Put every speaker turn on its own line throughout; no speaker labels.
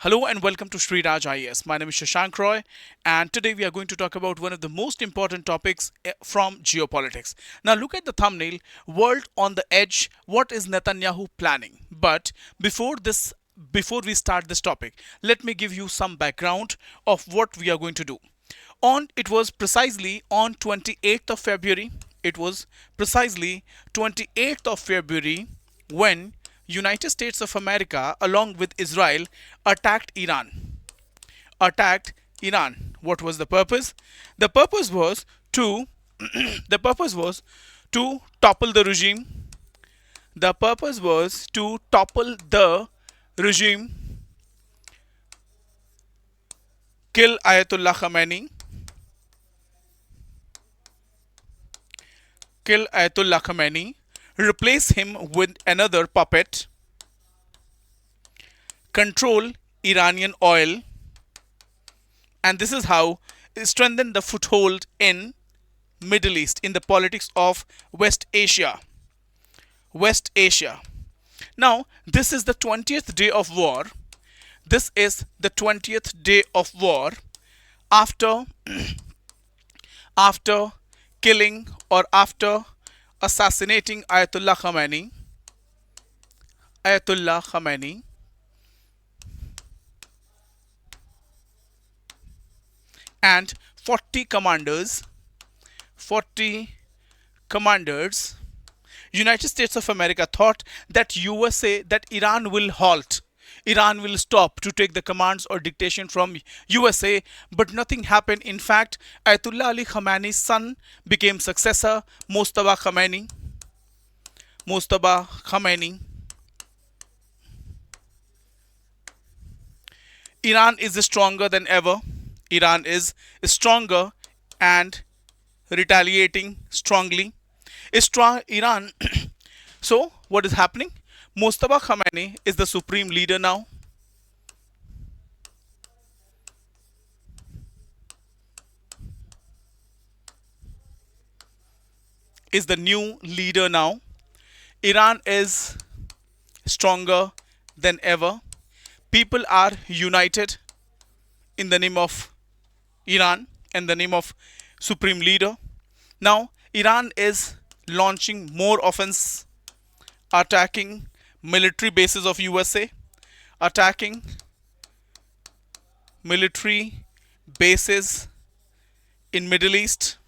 Hello and welcome to Shri IAS. My name is Shashank Roy, and today we are going to talk about one of the most important topics from geopolitics. Now, look at the thumbnail: World on the Edge. What is Netanyahu planning? But before we start this topic, let me give you some background of what we are going to do. It was precisely on 28th of February. It was precisely 28th of February when United States of America along with Israel attacked Iran. Attacked Iran. What was the purpose? The purpose was to the purpose was to topple the regime. The purpose was to topple the regime, kill Ayatollah Khamenei, kill Ayatollah Khamenei, replace him with another puppet, control Iranian oil, and this is how it strengthened the foothold in Middle East, in the politics of West Asia. West Asia. Now, this is the 20th day of war. This is the 20th day of war after after killing or after assassinating Ayatollah Khamenei. Ayatollah Khamenei. And 40 commanders, 40 commanders, United States of America thought that that Iran will halt. Iran will stop to take the commands or dictation from USA, but nothing happened. In fact, Ayatollah Ali Khamenei's son became successor, Mojtaba Khamenei. Mojtaba Khamenei. Iran is stronger than ever. Iran is stronger and retaliating strongly. Iran. So, what is happening? Mojtaba Khamenei is the supreme leader now. Is the new leader now. Iran is stronger than ever. People are united in the name of Iran and the name of supreme leader. Now, Iran is launching more offense, attacking military bases of USA, attacking military bases in Middle East.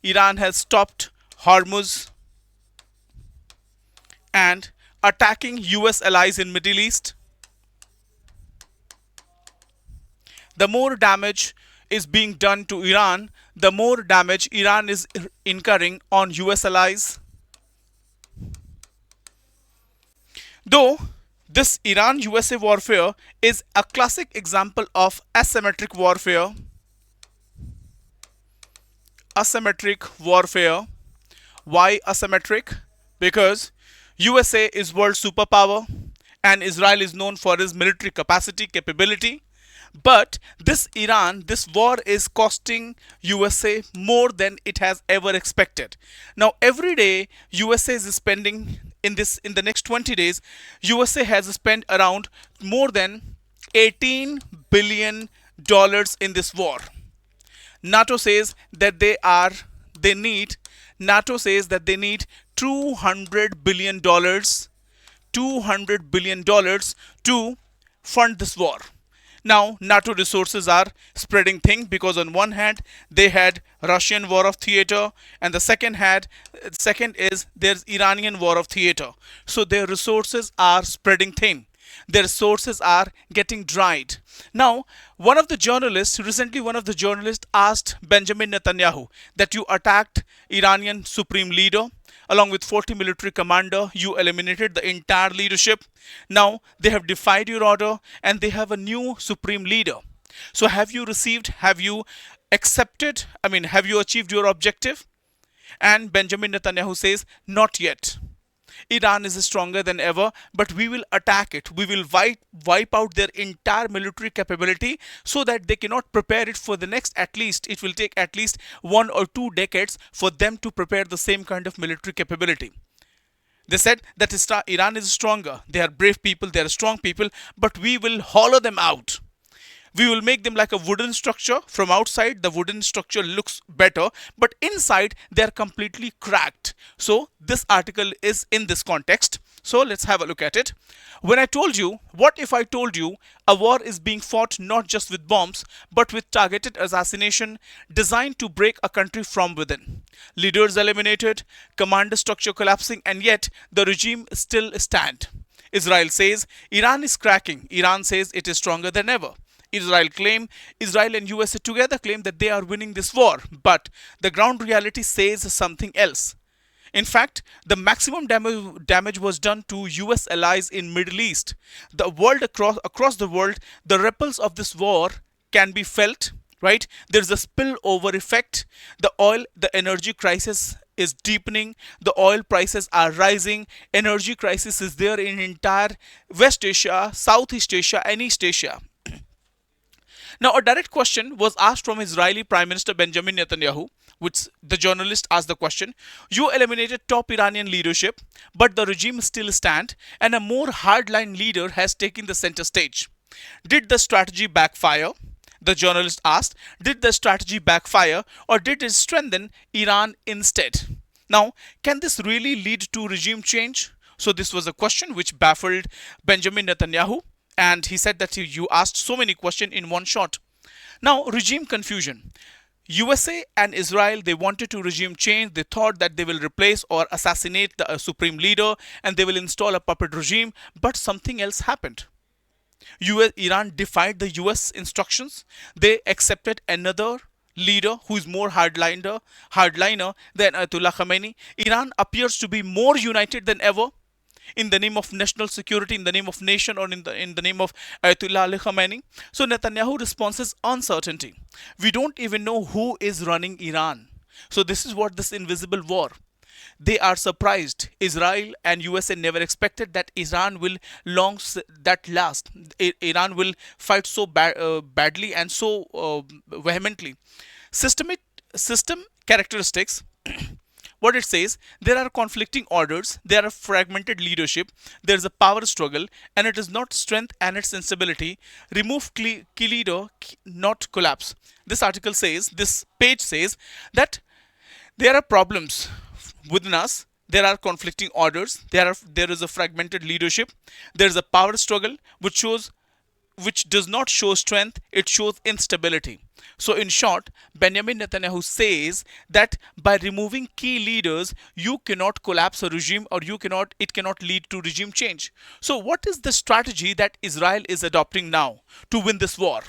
Iran has stopped Hormuz and attacking US allies in Middle East. The more damage is being done to Iran, the more damage Iran is incurring on US allies. Though this Iran USA warfare is a classic example of asymmetric warfare. Asymmetric warfare. Why asymmetric? Because USA is world superpower and Israel is known for its military capability. But this war is costing USA more than it has ever expected. Now, every day USA is spending in the next 20 days, USA has spent around more than $18 billion in this war. NATO says that NATO says that they need $200 billion, $200 billion to fund this war. Now, NATO resources are spreading thin because on one hand they had Russian war of theater, and the second is there's Iranian war of theater. So their resources are spreading thin. Their resources are getting dried. Now, one of the journalists asked Benjamin Netanyahu that you attacked Iranian supreme leader along with 40 military commander, you eliminated the entire leadership. Now they have defied your order and they have a new supreme leader. So have you accepted, have you achieved your objective? And Benjamin Netanyahu says, not yet. Iran is stronger than ever, but we will attack it. We will wipe out their entire military capability so that they cannot prepare it for the next, it will take at least 1 or 2 decades for them to prepare the same kind of military capability. They said that Iran is stronger. They are brave people, they are strong people, but we will hollow them out. We will make them like a wooden structure. From outside, the wooden structure looks better, but inside, they are completely cracked. So, this article is in this context. So, let's have a look at it. When I told you, what if I told you a war is being fought not just with bombs, but with targeted assassination designed to break a country from within? Leaders eliminated, commander structure collapsing, and yet the regime still stand. Israel says Iran is cracking. Iran says it is stronger than ever. Israel and USA together claim that they are winning this war, but the ground reality says something else. In fact, the maximum damage was done to US allies in Middle East. The world across the world, the ripples of this war can be felt, right? There's a spillover effect. The energy crisis is deepening. The oil prices are rising. Energy crisis is there in entire West Asia, Southeast Asia, and East Asia. Now, a direct question was asked from Israeli Prime Minister Benjamin Netanyahu, which the journalist asked the question. You eliminated top Iranian leadership, but the regime still stands, and a more hardline leader has taken the center stage. Did the strategy backfire? The journalist asked, did the strategy backfire, or did it strengthen Iran instead? Now, can this really lead to regime change? So this was a question which baffled Benjamin Netanyahu, and he said that you asked so many questions in one shot. Now, regime confusion. USA and Israel, they wanted to regime change. They thought that they will replace or assassinate the supreme leader and they will install a puppet regime, but something else happened. Iran defied the US instructions. They accepted another leader who is more hardliner than Ayatollah Khamenei. Iran appears to be more united than ever in the name of national security, in the name of nation, or in the name of Ayatollah Ali Khamenei. So Netanyahu responses uncertainty. We don't even know who is running Iran. So this is what this invisible war. They are surprised. Israel and USA never expected that Iran will last. Iran will fight so badly and so vehemently. System characteristics. What it says, there are conflicting orders, there are fragmented leadership, there is a power struggle, and it is not strength and its instability. Remove key leader, not collapse. This article says, this page says that there are problems within us. There are conflicting orders. There is a fragmented leadership. There is a power struggle which does not show strength. It shows instability. So in short, Benjamin Netanyahu says that by removing key leaders, you cannot collapse a regime, or it cannot lead to regime change. So what is the strategy that Israel is adopting now to win this war?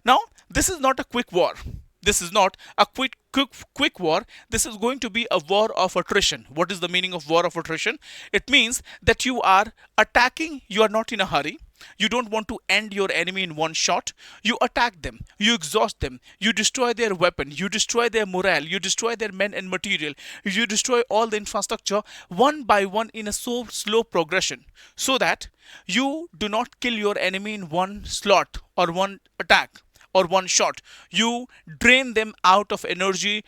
Now, this is not a quick war. This is not a quick war. This is going to be a war of attrition. What is the meaning of war of attrition? It means that you are attacking, you are not in a hurry. You don't want to end your enemy in one shot. You attack them, you exhaust them, you destroy their weapon, you destroy their morale, you destroy their men and material, you destroy all the infrastructure one by one in a so slow progression, so that you do not kill your enemy in one slot or one attack or one shot. You drain them out of energy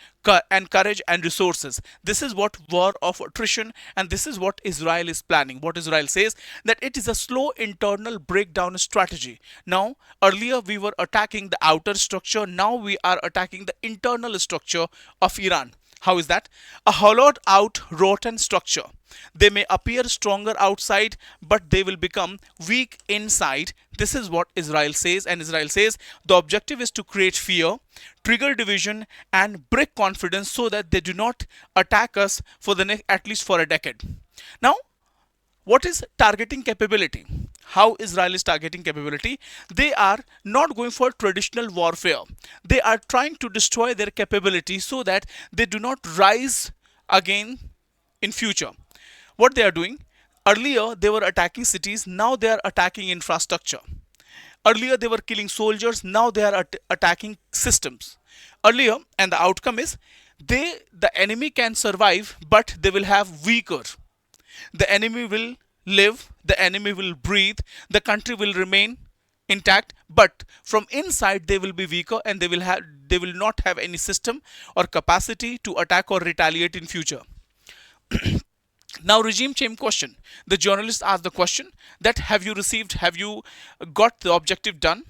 and courage and resources. This is what war of attrition, and this is what Israel is planning. What Israel says, that it is a slow internal breakdown strategy. Now, earlier we were attacking the outer structure. Now we are attacking the internal structure of Iran. How is that? A hollowed out, rotten structure. They may appear stronger outside, but they will become weak inside. This is what Israel says, and Israel says the objective is to create fear, trigger division, and break confidence so that they do not attack us for the next, at least for a decade. Now, what is targeting capability? How Israel is targeting capability? They are not going for traditional warfare. They are trying to destroy their capability so that they do not rise again in future. What they are doing? Earlier they were attacking cities, now they are attacking infrastructure. Earlier they were killing soldiers, now they are attacking systems. Earlier, and the outcome is the enemy can survive, but they will have weaker. The enemy will live, the enemy will breathe, the country will remain intact, but from inside they will be weaker, and they will not have any system or capacity to attack or retaliate in future. Now, regime change question. The journalist asked the question that have you got the objective done?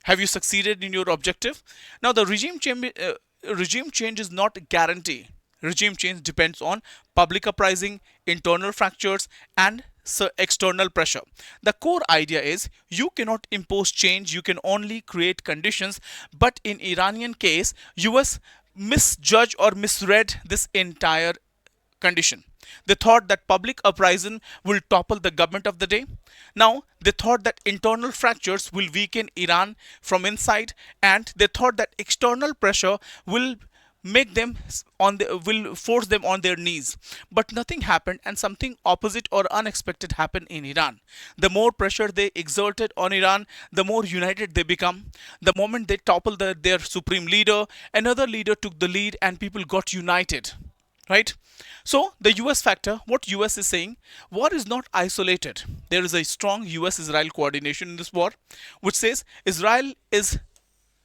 Have you succeeded in your objective? Now, the regime change is not a guarantee. Regime change depends on public uprising, internal fractures, and external pressure. The core idea is you cannot impose change, you can only create conditions. But in Iranian case, US misjudged or misread this entire condition. They thought that public uprising will topple the government of the day. Now, they thought that internal fractures will weaken Iran from inside, and they thought that external pressure will make them will force them on their knees. But nothing happened, and something opposite or unexpected happened in Iran. The more pressure they exerted on Iran, the more united they become. The moment they toppled their supreme leader, another leader took the lead and people got united, right? So the US factor, what US is saying, war is not isolated. There is a strong US Israel coordination in this war, which says Israel is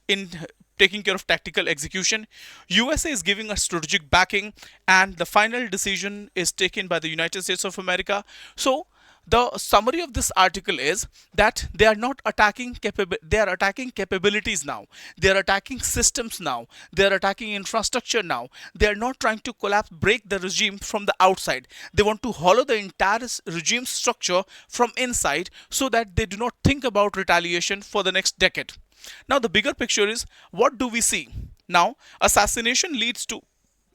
in taking care of tactical execution, USA is giving a strategic backing, and the final decision is taken by the United States of America. So the summary of this article is that they are not attacking they are attacking capabilities now, they are attacking systems now, they are attacking infrastructure now. They are not trying to break the regime from the outside. They want to hollow the entire regime structure from inside, so that they do not think about retaliation for the next decade. Now, the bigger picture is, what do we see? Now, assassination leads to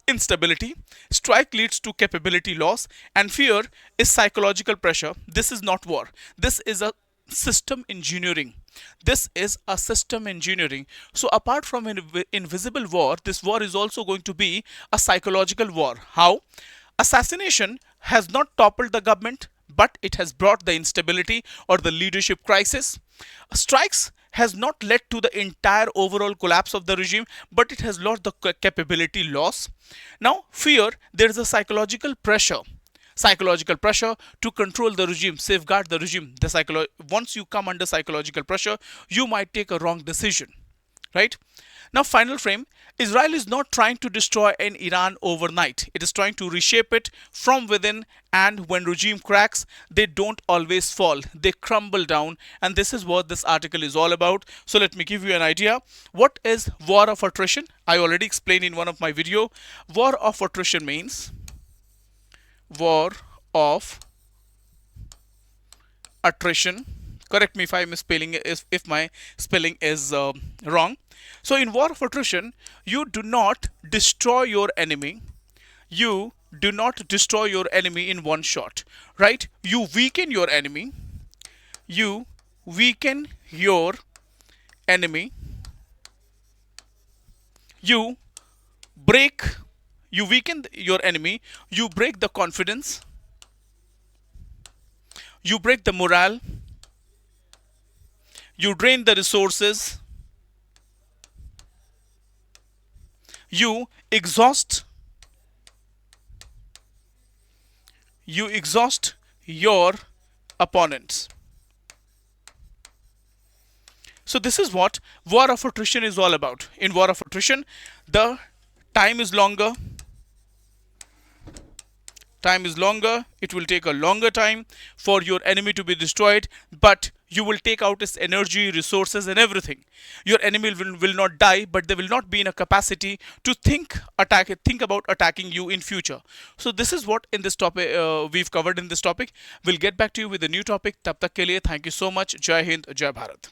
instability, strike leads to capability loss, and fear is psychological pressure. This is not war. This is a system engineering. This is a system engineering. So apart from an invisible war, this war is also going to be a psychological war. How? Assassination has not toppled the government, but it has brought the instability or the leadership crisis. Strikes has not led to the entire overall collapse of the regime, but it has lost the capability loss. Now, fear, there is a psychological pressure to control the regime, safeguard the regime. Once you come under psychological pressure, you might take a wrong decision, right? Now, final frame, Israel is not trying to destroy an Iran overnight. It is trying to reshape it from within, and when regime cracks, they don't always fall. They crumble down, and this is what this article is all about. So let me give you an idea. What is war of attrition? I already explained in one of my video. War of attrition means war of attrition. Correct me if I misspelling, if my spelling is wrong. So in war of attrition, you do not destroy your enemy. You do not destroy your enemy in one shot, right? You weaken your enemy. You weaken your enemy. You weaken your enemy. You break the confidence. You break the morale. You drain the resources. You exhaust your opponents. So this is what war of attrition is all about. In war of attrition, the time is longer. It will take a longer time for your enemy to be destroyed, but you will take out its energy, resources, and everything. Your enemy will not die, but they will not be in a capacity to think about attacking you in future. So this is what in this topic we've covered in this topic. We'll get back to you with a new topic. Tab tak ke liye, thank you so much. Jai Hind, Jai Bharat.